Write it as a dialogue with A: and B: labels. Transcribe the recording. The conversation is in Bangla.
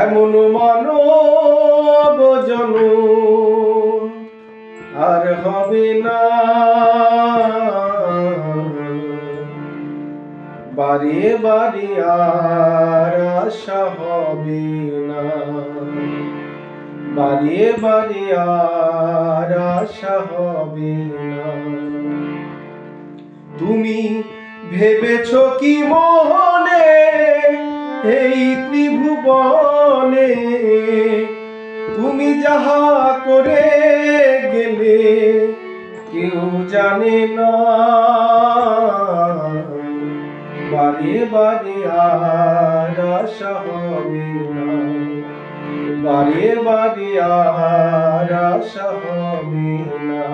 A: এমন মানব জনম আর হবে না, বাড়িয়ে বাড়িয়ে আর আশা হবে না, বাড়িয়ে বাড়িয়ে আর আশা হবে না। তুমি ভেবেছো কি মনে এই ত্রিভুবনে তুমি যাহা করে গেলে কেউ জানে না, বাড়িয়ে বাড়িয়ে আর আশা হবে না, বাড়িয়ে বাড়িয়ে আর আশা হবে না।